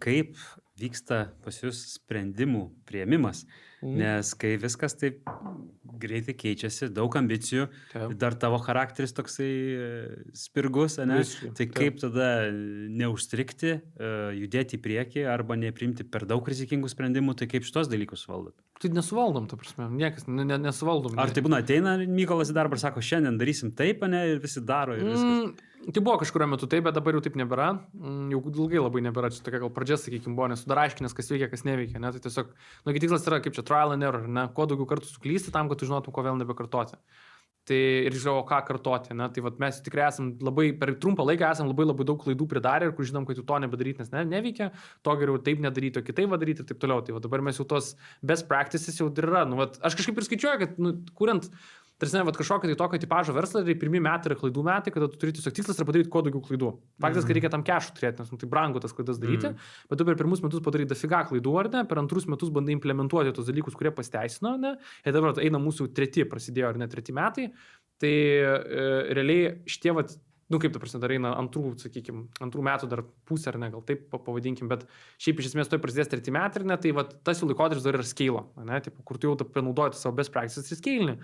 kaip vyksta pas jūs sprendimų priėmimas, nes kai viskas taip greitai keičiasi, daug ambicijų, Taip. dar tavo charakteris toksai spirgus, ane? Visiškai, Tai taip. kaip tada neužstrigti, judėti į priekį arba nepriimti per daug rizikingų sprendimų, tai kaip šitos dalykus valdot? Tai nesuvaldom, ta prasme, niekas nesuvaldom. Ar tai būna ateina Mykolas į darbą ir sako, šiandien darysim taip, ane, ir visi daro ir viskas? Tai buvo kažkurio metu taip, bet dabar jau taip nebėra. Jau ilgai labai nebėra. Čia tokia gal pradžia, sakykime, buvo, nes dar aiškinės, kas veikia, kas neveikia. Ne? Tai tiesiog, tikslas yra kaip čia trial and error, ne? Kuo daugiau kartų suklysti tam, kad tu žinotum, ko vėl nebekartoti. Tai ir žiūrėjau, ką kartoti. Ne? Tai vat, mes tikrai esam labai, per trumpą laiką esam labai daug klaidų pridarę ir kur žinom, kad jau to nebedaryti, nes neveikia, to geriau taip nedaryti, o kitaip daryti ir taip toliau. Tai vat, dabar mes jau tos best practices jau yra. Vat, aš kažkaip ir skaičiuoju, kad kuriant tarsi kažkokio tai tokio tipažo verslą, tai pirmi metai yra klaidų metai, kada tu turi tiesiog tikslas yra padaryti kuo daugiau klaidų. Faktas, kad reikia tam kešų turėti, nes tai brangu tas klaidas daryti, bet tu per pirmus metus padarai dafiga klaidų, ar ne, per antrus metus bandai implementuoti tos dalykus, kurie pasiteisino, ne, ir dabar eina mūsų prasidėjo, ar ne, 3 metai, tai realiai šitie, kaip ta prasme, dar eina antrų metų dar pusę, ar ne, gal taip pavadinkim, bet šiaip iš esmės toj prasidės 3 metai, ar ne, tai tas jų laikotarpis dar yra scale, ne, tipo, kur tu jau panaudoji savo best practices ir scale.